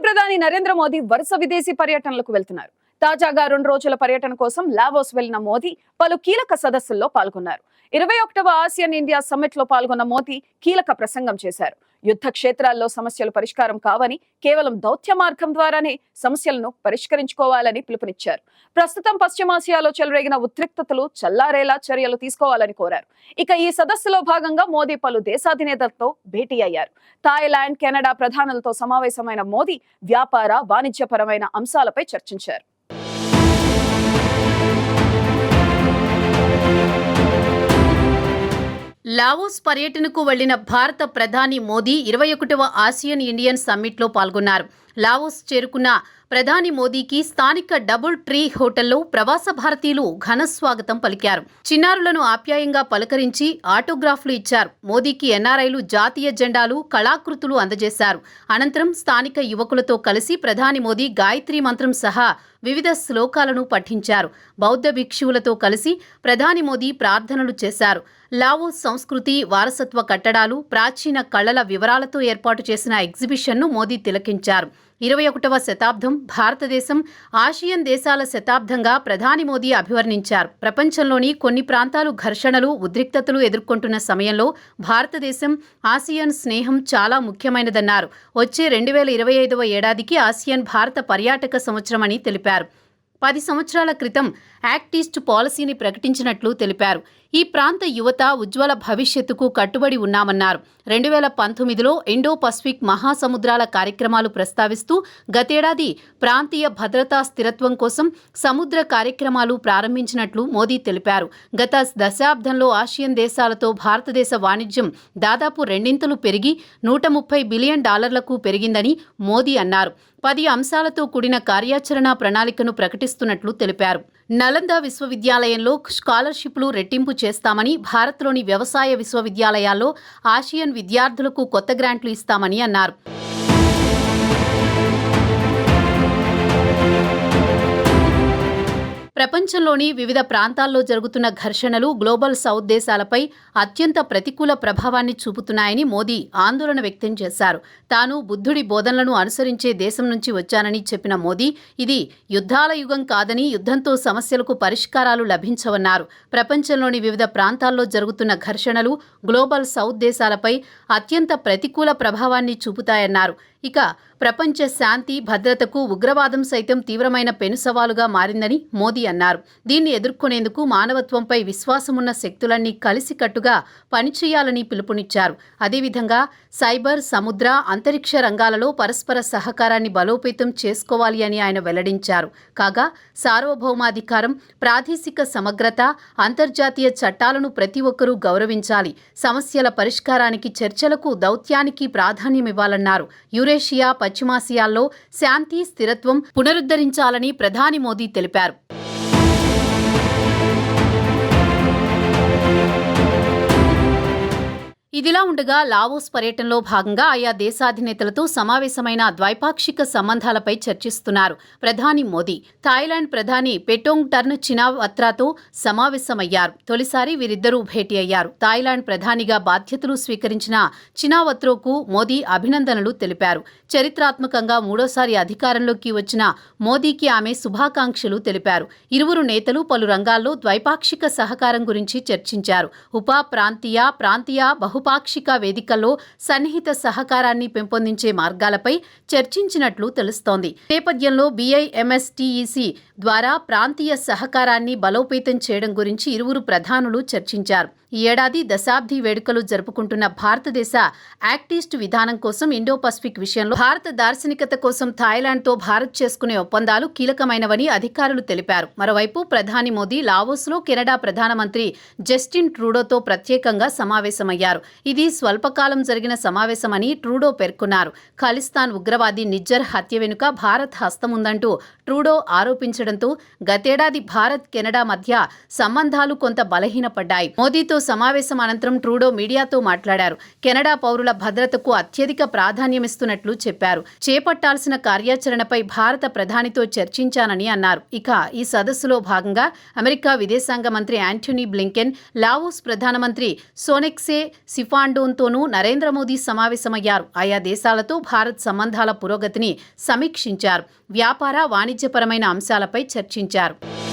ప్రధాని నరేంద్ర మోదీ వరుస విదేశీ పర్యటనలకు వెళ్తున్నారు. తాజాగా 2 రోజుల పర్యటన కోసం లావోస్ వెళ్లిన మోదీ పలు కీలక సదస్సుల్లో పాల్గొన్నారు. 21వ ఆసియన్ ఇండియా సమ్మిట్ లో పాల్గొన్న మోదీ కీలక ప్రసంగం చేశారు. యుద్ధ క్షేత్రాల్లో సమస్యలు పరిష్కారం కావని, కేవలం దౌత్య మార్గం ద్వారానే సమస్యలను పరిష్కరించుకోవాలని పిలుపునిచ్చారు. ప్రస్తుతం పశ్చిమాసియాలో చెలరేగిన ఉద్రిక్తతలు చల్లారేలా చర్యలు తీసుకోవాలని కోరారు. ఇక ఈ సదస్సులో భాగంగా మోదీ పలు దేశాధినేతలతో భేటీ అయ్యారు. థాయిలాండ్, కెనడా ప్రధానులతో సమావేశమైన మోదీ వ్యాపార, వాణిజ్యపరమైన అంశాలపై చర్చించారు. లావోస్ పర్యటనకు వెళ్లిన భారత ప్రధాని మోదీ 21వ ఆసియన్ ఇండియన్ సమ్మిట్లో పాల్గొన్నారు. లావోస్ చేరుకున్న ప్రధాని మోదీకి స్థానిక డబుల్ ట్రీ హోటల్లో ప్రవాస భారతీయులు ఘన స్వాగతం పలికారు. చిన్నారులను ఆప్యాయంగా పలకరించి ఆటోగ్రాఫ్లు ఇచ్చారు. మోదీకి ఎన్ఆర్ఐలు జాతీయ జెండాలు, కళాకృతులు అందజేశారు. అనంతరం స్థానిక యువకులతో కలిసి ప్రధాని మోదీ గాయత్రి మంత్రం సహా వివిధ శ్లోకాలను పఠించారు. బౌద్ధ భిక్షువులతో కలిసి ప్రధాని మోదీ ప్రార్థనలు చేశారు. లావోస్ సంస్కృతి, వారసత్వ కట్టడాలు, ప్రాచీన కళల వివరాలతో ఏర్పాటు చేసిన ఎగ్జిబిషన్ను మోదీ తిలకించారు. 21వ శతాబ్దం భారతదేశం ఆసియన్ దేశాల శతాబ్దంగా ప్రధాని మోదీ అభివర్ణించారు. ప్రపంచంలోని కొన్ని ప్రాంతాలు ఘర్షణలు, ఉద్రిక్తతలు ఎదుర్కొంటున్న సమయంలో భారతదేశం ఆసియన్ స్నేహం చాలా ముఖ్యమైనదన్నారు. వచ్చే 2025వ ఏడాదికి ఆసియన్ భారత పర్యాటక సంవత్సరం అని తెలిపారు. 10 సంవత్సరాల క్రితం యాక్ట్ ఈస్ట్ పాలసీని ప్రకటించినట్లు తెలిపారు. ఈ ప్రాంత యువత ఉజ్వల భవిష్యత్తుకు కట్టుబడి ఉన్నామన్నారు. 2019లో ఇండో పసిఫిక్ మహాసముద్రాల కార్యక్రమాలు ప్రస్తావిస్తూ గతేడాది ప్రాంతీయ భద్రతా స్థిరత్వం కోసం సముద్ర కార్యక్రమాలు ప్రారంభించినట్లు మోదీ తెలిపారు. గత దశాబ్దంలో ఆసియన్ దేశాలతో భారతదేశ వాణిజ్యం దాదాపు రెండింతలు పెరిగి $130 బిలియన్ పెరిగిందని మోదీ అన్నారు. 10 అంశాలతో కూడిన కార్యాచరణ ప్రణాళికను ప్రకటిస్తున్నట్లు తెలిపారు. నలంద విశ్వవిద్యాలయంలో స్కాలర్షిప్లు రెట్టింపు చేస్తామని, భారత్లోని వ్యవసాయ విశ్వవిద్యాలయాల్లో ఆసియన్ విద్యార్థులకు కొత్త గ్రాంట్లు ఇస్తామని అన్నారు. ప్రపంచంలోని వివిధ ప్రాంతాల్లో జరుగుతున్న ఘర్షణలు గ్లోబల్ సౌత్ దేశాలపై అత్యంత ప్రతికూల ప్రభావాన్ని చూపుతున్నాయని మోదీ ఆందోళన వ్యక్తం చేశారు. తాను బుద్ధుడి బోధనలను అనుసరించే దేశం నుంచి వచ్చానని చెప్పిన మోదీ, ఇది యుద్ధాల యుగం కాదని, యుద్ధంతో సమస్యలకు పరిష్కారాలు లభించవన్నారు. ప్రపంచంలోని వివిధ ప్రాంతాల్లో జరుగుతున్న ఘర్షణలు గ్లోబల్ సౌత్ దేశాలపై అత్యంత ప్రతికూల ప్రభావాన్ని చూపుతాయన్నారు. ఇక ప్రపంచ శాంతి, భద్రతకు ఉగ్రవాదం సైతం తీవ్రమైన పెనుసవాలుగా మారిందని మోదీ అన్నారు. దీన్ని ఎదుర్కొనేందుకు మానవత్వంపై విశ్వాసమున్న శక్తులన్నీ కలిసికట్టుగా పనిచేయాలని పిలుపునిచ్చారు. అదేవిధంగా సైబర్, సముద్ర, అంతరిక్ష రంగాలలో పరస్పర సహకారాన్ని బలోపేతం చేసుకోవాలి అని ఆయన వెల్లడించారు. కాగా సార్వభౌమాధికారం, ప్రాదేశిక సమగ్రత, అంతర్జాతీయ చట్టాలను ప్రతి ఒక్కరూ గౌరవించాలి. సమస్యల పరిష్కారానికి చర్చలకు, దౌత్యానికి ప్రాధాన్యమివ్వాలన్నారు. యూరేషియా, పశ్చిమాసియాల్లో శాంతి, స్థిరత్వం పునరుద్ధరించాలని ప్రధాని మోదీ తెలిపారు. ఇదిలా ఉండగా లావోస్ పర్యటనలో భాగంగా ఆయా దేశాధినేతలతో సమావేశమైన ద్వైపాక్షిక సంబంధాలపై చర్చిస్తున్నారు ప్రధాని మోదీ. థాయిలాండ్ ప్రధాని పెటోంగ్ టర్న్ చినావత్రాతో సమావేశమయ్యారు. తొలిసారి వీరిద్దరూ భేటీ అయ్యారు. థాయిలాండ్ ప్రధానిగా బాధ్యతలు స్వీకరించిన చినావత్రోకు మోదీ అభినందనలు తెలిపారు. చరిత్రాత్మకంగా 3వసారి అధికారంలోకి వచ్చిన మోదీకి ఆమె శుభాకాంక్షలు తెలిపారు. ఇరువురు నేతలు పలు రంగాల్లో ద్వైపాక్షిక సహకారం గురించి చర్చించారు. ప్రాంతీయ బహుపాక్షిక వేదికల్లో సన్నిహిత సహకారాన్ని పెంపొందించే మార్గాలపై చర్చించినట్లు తెలుస్తోంది. నేపథ్యంలో BIMSTEC ద్వారా ప్రాంతీయ సహకారాన్ని బలోపేతం చేయడం గురించి ఇరువురు ప్రధానులు చర్చించారు. ఈ ఏడాది దశాబ్ది వేడుకలు జరుపుకుంటున్న భారతదేశ యాక్ట్ ఈస్ట్ విధానం కోసం, ఇండో పసిఫిక్ విషయంలో భారత దార్శనికత కోసం థాయిలాండ్తో భారత్ చేసుకునే ఒప్పందాలు కీలకమైనవని అధికారులు తెలిపారు. మరోవైపు ప్రధాని మోదీ లావోస్లో కెనడా ప్రధానమంత్రి జస్టిన్ ట్రూడోతో ప్రత్యేకంగా సమావేశమయ్యారు. ఇది స్వల్పకాలం జరిగిన సమావేశమని ట్రూడో పేర్కొన్నారు. ఖలిస్తాన్ ఉగ్రవాది నిజ్జర్ హత్య వెనుక భారత్ హస్తముందంటూ ట్రూడో ఆరోపించడంతో గతేడాది భారత్, కెనడా మధ్య సంబంధాలు కొంత బలహీనపడ్డాయి. మోదీతో సమావేశం అనంతరం ట్రూడో మీడియాతో మాట్లాడారు. కెనడా పౌరుల భద్రతకు అత్యధిక ప్రాధాన్యమిస్తున్నట్లు చెప్పారు. చేపట్టాల్సిన కార్యాచరణపై భారత ప్రధానితో చర్చించానని అన్నారు. ఇక ఈ సదస్సులో భాగంగా అమెరికా విదేశాంగ మంత్రి యాంటనీ బ్లింకెన్, లావోస్ ప్రధానమంత్రి సోనెక్సే సిఫాండోన్తోనూ నరేంద్ర మోదీ సమావేశమయ్యారు. ఆయా దేశాలతో భారత్ సంబంధాల పురోగతిని సమీక్షించారు. వ్యాపార, వాణిజ్యపరమైన అంశాలపై చర్చించారు.